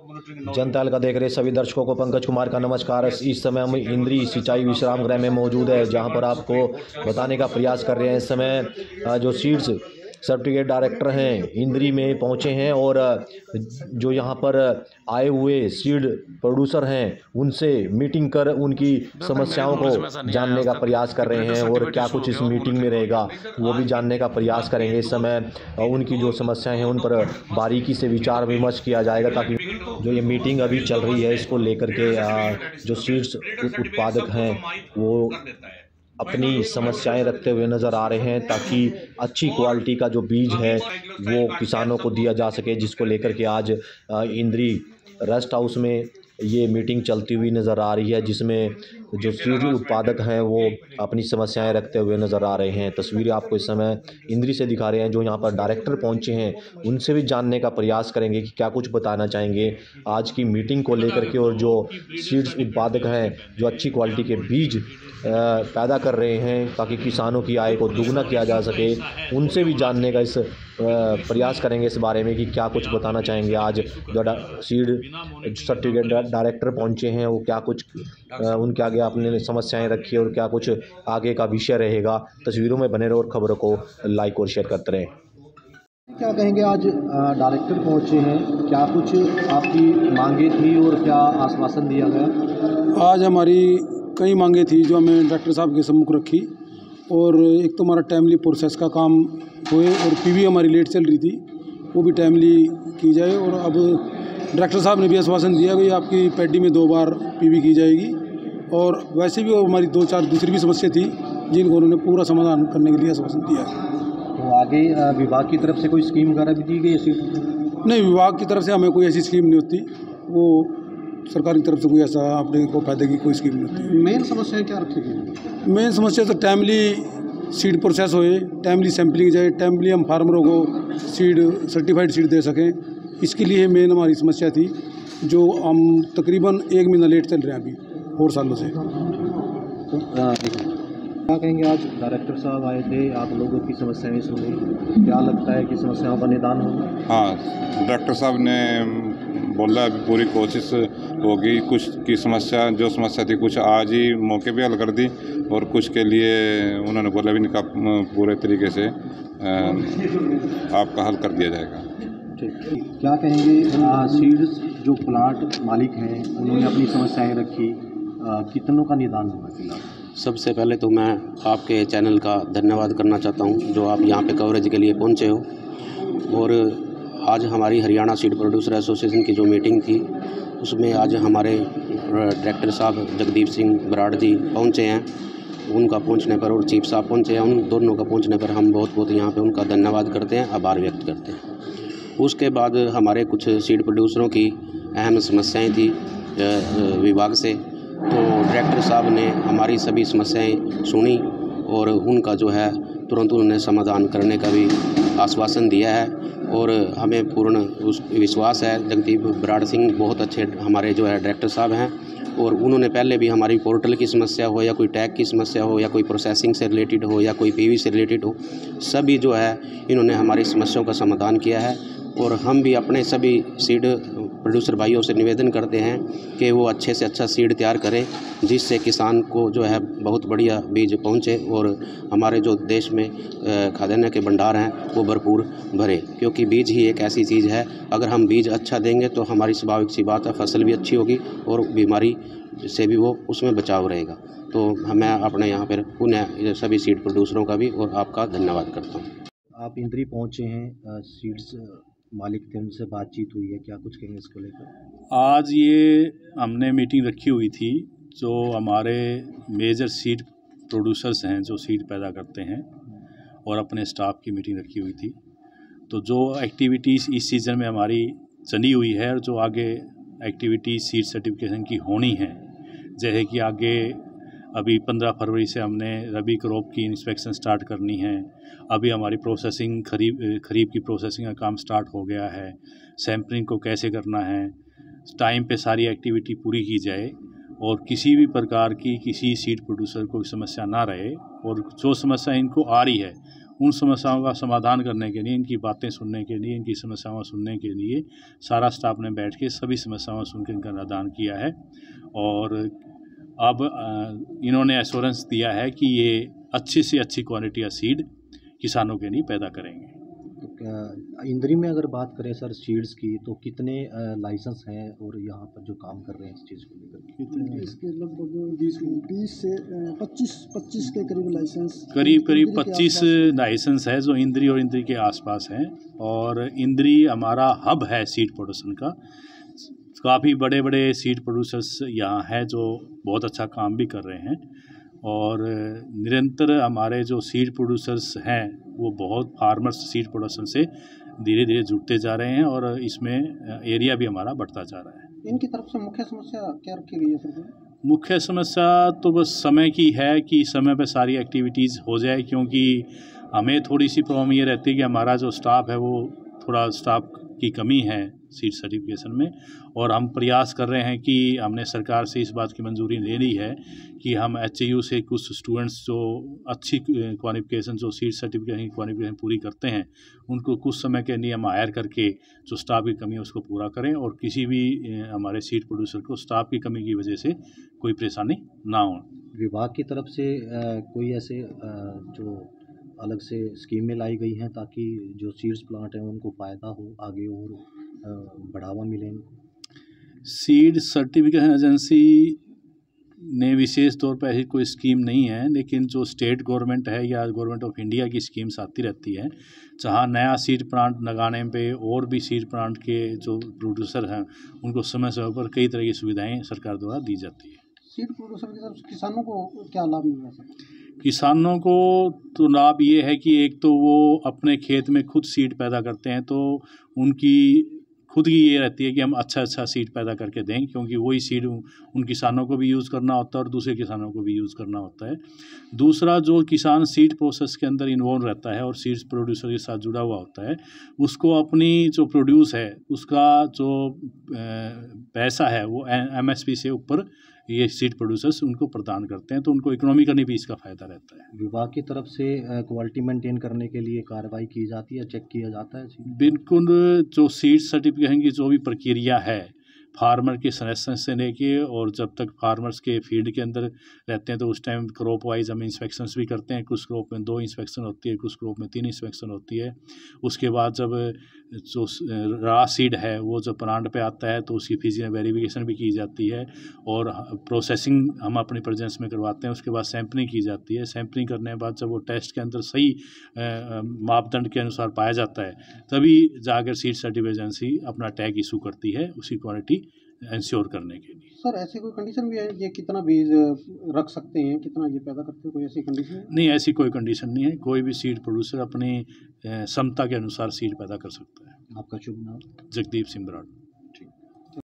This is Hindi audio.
जनता का देख रहे सभी दर्शकों को पंकज कुमार का नमस्कार। इस समय हम इंद्री सिंचाई विश्राम गृह में मौजूद है, जहां पर आपको बताने का प्रयास कर रहे हैं। इस समय जो सीड्स सर्टिफिकेट डायरेक्टर हैं इंद्री में पहुंचे हैं और जो यहां पर आए हुए सीड प्रोड्यूसर हैं उनसे मीटिंग कर उनकी समस्याओं को जानने का प्रयास कर रहे हैं और क्या कुछ इस मीटिंग में रहेगा वो भी जानने का प्रयास करेंगे। इस समय उनकी जो समस्याएं हैं उन पर बारीकी से विचार विमर्श किया जाएगा, ताकि जो ये मीटिंग अभी चल रही है इसको लेकर के जो सीड्स उत्पादक हैं वो अपनी समस्याएं रखते हुए नज़र आ रहे हैं, ताकि अच्छी क्वालिटी का जो बीज है वो किसानों को दिया जा सके, जिसको लेकर के आज इंद्री रेस्ट हाउस में ये मीटिंग चलती हुई नज़र आ रही है, जिसमें जो सीड उत्पादक हैं वो अपनी समस्याएं रखते हुए नज़र आ रहे हैं। तस्वीरें आपको इस समय इंद्री से दिखा रहे हैं। जो यहाँ पर डायरेक्टर पहुँचे हैं उनसे भी जानने का प्रयास करेंगे कि क्या कुछ बताना चाहेंगे आज की मीटिंग को लेकर के, और जो सीड्स उत्पादक हैं जो अच्छी क्वालिटी के बीज पैदा कर रहे हैं ताकि किसानों की आय को दुगना किया जा सके, उनसे भी जानने का इस प्रयास करेंगे इस बारे में कि क्या कुछ बताना चाहेंगे। आज जो सीड सर्टिफिकेट डायरेक्टर पहुंचे हैं वो क्या कुछ उनके आगे आपने समस्याएं रखी है और क्या कुछ आगे का विषय रहेगा। तस्वीरों में बने रहो और खबरों को लाइक और शेयर करते रहें। क्या कहेंगे, आज डायरेक्टर पहुंचे हैं, क्या कुछ आपकी मांगे थी और क्या आश्वासन दिया गया? आज हमारी कई मांगे थी जो हमें डायरेक्टर साहब के सम्मुख रखी, और एक तो हमारा टाइमली प्रोसेस का काम हुए और पीवी हमारी लेट चल रही थी वो भी टाइमली की जाए। और अब डायरेक्टर साहब ने भी आश्वासन दिया कि आपकी पैडी में 2 बार पीवी की जाएगी, और वैसे भी हमारी 2-4 दूसरी भी समस्या थी जिनको उन्होंने पूरा समाधान करने के लिए आश्वासन दिया। तो आगे विभाग की तरफ से कोई स्कीम वगैरह भी दी गई? नहीं, विभाग की तरफ से हमें कोई ऐसी स्कीम नहीं होती, वो सरकार की तरफ से कोई ऐसा अपने को फायदे की कोई स्कीम नहीं होती। मेन समस्या क्या रखी गई? मेन समस्या तो टाइमली सीड प्रोसेस होए, टाइमली सैंपलिंग जाए, टाइमली हम फार्मरों को सीड सर्टिफाइड सीड दे सकें, इसके लिए मेन हमारी समस्या थी, जो हम तकरीबन 1 महीना लेट चल रहे हैं अभी और सालों से। तो क्या कहेंगे, आज डायरेक्टर साहब आए थे, आप लोगों की समस्याएं सुनी, क्या लगता है कि समस्याओं का निदान होगा? हाँ, डायरेक्टर साहब ने बोला अभी पूरी कोशिश होगी। कुछ की समस्या जो समस्या थी कुछ आज ही मौके पे हल कर दी, और कुछ के लिए उन्होंने बोला भी इनका पूरे तरीके से आपका हल कर दिया जाएगा। ठीक, क्या कहेंगे, सीड्स जो प्लांट मालिक हैं उन्होंने अपनी समस्याएं रखी, कितनों का निदान होगा फिलहाल? सबसे पहले तो मैं आपके चैनल का धन्यवाद करना चाहता हूं, जो आप यहां पे कवरेज के लिए पहुंचे हो। और आज हमारी हरियाणा सीड प्रोड्यूसर एसोसिएशन की जो मीटिंग थी उसमें आज हमारे डायरेक्टर साहब जगदीप सिंह बराड़ जी पहुंचे हैं। उनका पहुंचने पर और चीफ साहब पहुंचे हैं, उन दोनों का पहुंचने पर हम बहुत यहाँ पे उनका धन्यवाद करते हैं, आभार व्यक्त करते हैं। उसके बाद हमारे कुछ सीड प्रोड्यूसरों की अहम समस्याएँ थी विभाग से, तो डायरेक्टर साहब ने हमारी सभी समस्याएं सुनी और उनका जो है तुरंत उन्होंने समाधान करने का भी आश्वासन दिया है। और हमें पूर्ण विश्वास है, जगदीप बराड़ सिंह बहुत अच्छे हमारे जो है डायरेक्टर साहब हैं, और उन्होंने पहले भी हमारी पोर्टल की समस्या हो या कोई टैग की समस्या हो या कोई प्रोसेसिंग से रिलेटेड हो या कोई पीवी से रिलेटेड हो, सभी जो है इन्होंने हमारी समस्याओं का समाधान किया है। और हम भी अपने सभी सीड प्रोड्यूसर भाइयों से निवेदन करते हैं कि वो अच्छे से अच्छा सीड तैयार करें, जिससे किसान को जो है बहुत बढ़िया बीज पहुंचे और हमारे जो देश में खाद्यान्न के भंडार हैं वो भरपूर भरे। क्योंकि बीज ही एक ऐसी चीज़ है, अगर हम बीज अच्छा देंगे तो हमारी स्वाभाविक सी बात है फसल भी अच्छी होगी और बीमारी से भी वो उसमें बचाव रहेगा। तो मैं अपने यहाँ पर पुनः सभी सीड प्रोड्यूसरों का भी और आपका धन्यवाद करता हूँ। आप इंद्री पहुँचे हैं, सीड्स मालिक थे, उनसे बातचीत हुई है, क्या कुछ कहेंगे इसको लेकर? आज ये हमने मीटिंग रखी हुई थी, जो हमारे मेजर सीड प्रोड्यूसर्स हैं जो सीड पैदा करते हैं, और अपने स्टाफ की मीटिंग रखी हुई थी। तो जो एक्टिविटीज़ इस सीज़न में हमारी चली हुई है और जो आगे एक्टिविटीज़ सीड सर्टिफिकेशन की होनी है, जैसे कि आगे अभी 15 फरवरी से हमने रबी क्रॉप की इंस्पेक्शन स्टार्ट करनी है। अभी हमारी प्रोसेसिंग खरीफ की प्रोसेसिंग का काम स्टार्ट हो गया है। सैम्पलिंग को कैसे करना है, टाइम पे सारी एक्टिविटी पूरी की जाए और किसी भी प्रकार की किसी सीड प्रोड्यूसर को समस्या ना रहे, और जो समस्या इनको आ रही है उन समस्याओं का समाधान करने के लिए, इनकी बातें सुनने के लिए, इनकी समस्याओं सुनने के लिए सारा स्टाफ ने बैठ के सभी समस्याओं सुनकर इनका निदान किया है। और अब इन्होंने एश्योरेंस दिया है कि ये अच्छी से अच्छी क्वालिटी का सीड किसानों के लिए पैदा करेंगे। इंद्री में अगर बात करें सर सीड्स की, तो कितने लाइसेंस हैं और यहाँ पर जो काम कर रहे हैं इस चीज़ को लेकर? इसके लगभग 20 से 25 के करीब लाइसेंस, करीब 25 लाइसेंस है जो इंद्री और इंद्री के आसपास हैं। और इंद्री हमारा हब है सीड प्रोडक्शन का। काफ़ी बड़े बड़े सीड प्रोड्यूसर्स यहाँ हैं जो बहुत अच्छा काम भी कर रहे हैं। और निरंतर हमारे जो सीड प्रोड्यूसर्स हैं वो बहुत फार्मर्स सीड प्रोडक्शन से धीरे धीरे जुड़ते जा रहे हैं और इसमें एरिया भी हमारा बढ़ता जा रहा है। इनकी तरफ से मुख्य समस्या क्या रखी गई है सर? मुख्य समस्या तो बस समय की है कि समय पे सारी एक्टिविटीज़ हो जाए, क्योंकि हमें थोड़ी सी प्रॉब्लम ये रहती है कि हमारा जो स्टाफ है वो थोड़ा स्टाफ की कमी है सीड सर्टिफिकेशन में। और हम प्रयास कर रहे हैं कि हमने सरकार से इस बात की मंजूरी ले ली है कि हम HAU से कुछ स्टूडेंट्स जो अच्छी क्वालिफिकेशन, जो सीड सर्टिफिकेशन की क्वालिफिकेशन पूरी करते हैं, उनको कुछ समय के लिए हम हायर करके जो स्टाफ की कमी है उसको पूरा करें और किसी भी हमारे सीड प्रोड्यूसर को स्टाफ की कमी की वजह से कोई परेशानी ना हो। विभाग की तरफ से कोई ऐसे जो अलग से स्कीमें लाई गई हैं ताकि जो सीड्स प्लांट हैं उनको फ़ायदा हो, आगे और बढ़ावा मिले इनको? सीड सर्टिफिकेशन एजेंसी ने विशेष तौर पर ऐसी कोई स्कीम नहीं है, लेकिन जो स्टेट गवर्नमेंट है या गवर्नमेंट ऑफ इंडिया की स्कीम्स आती रहती है, जहाँ नया सीड प्लांट लगाने पे और भी सीड प्लांट के जो प्रोड्यूसर हैं उनको समय समय पर कई तरह की सुविधाएं सरकार द्वारा दी जाती है। सीड प्रोड्यूसर की तरफ से किसानों को क्या लाभ मिल रहा है? किसानों को तो लाभ ये है कि एक तो वो अपने खेत में खुद सीड पैदा करते हैं, तो उनकी खुद की ये रहती है कि हम अच्छा सीड पैदा करके दें, क्योंकि वही सीड उन किसानों को भी यूज़ करना होता है और दूसरे किसानों को भी यूज़ करना होता है। दूसरा, जो किसान सीड प्रोसेस के अंदर इन्वॉल्व रहता है और सीड्स प्रोड्यूसर के साथ जुड़ा हुआ होता है, उसको अपनी जो प्रोड्यूस है उसका जो पैसा है वो MSP से ऊपर ये सीड प्रोड्यूसर्स उनको प्रदान करते हैं, तो उनको इकोनॉमिकली भी इसका फ़ायदा रहता है। विभाग की तरफ से क्वालिटी मेंटेन करने के लिए कार्रवाई की जाती है, चेक किया जाता है? बिल्कुल, जो सीड सर्टिफिकेशन की जो भी प्रक्रिया है फार्मर के सजेशन से लेके, और जब तक फार्मर्स के फील्ड के अंदर रहते हैं तो उस टाइम क्रॉप वाइज हम इंस्पेक्शंस भी करते हैं। कुछ क्रॉप में 2 इंस्पेक्शन होती है, कुछ क्रॉप में 3 इंस्पेक्शन होती है। उसके बाद जब जो रॉ सीड है वो जब प्लांट पे आता है तो उसकी फिजिकल वेरिफिकेशन भी की जाती है और प्रोसेसिंग हम अपनी प्रेजेंस में करवाते हैं। उसके बाद सैंपलिंग की जाती है। सैंपलिंग करने के बाद जब वो टेस्ट के अंदर सही मापदंड के अनुसार पाया जाता है तभी जाकर सीड सर्टिफिकेशन एजेंसी अपना टैग इशू करती है उसी क्वालिटी इंश्योर करने के लिए। सर, ऐसी कोई कंडीशन भी है ये कितना बीज रख सकते हैं, कितना ये पैदा करते हैं, कोई ऐसी कंडीशन है? नहीं, ऐसी कोई कंडीशन नहीं है। कोई भी सीड प्रोड्यूसर अपनी क्षमता के अनुसार सीड पैदा कर सकता है। आपका शुभ नाम? जगदीप सिंह बराड़।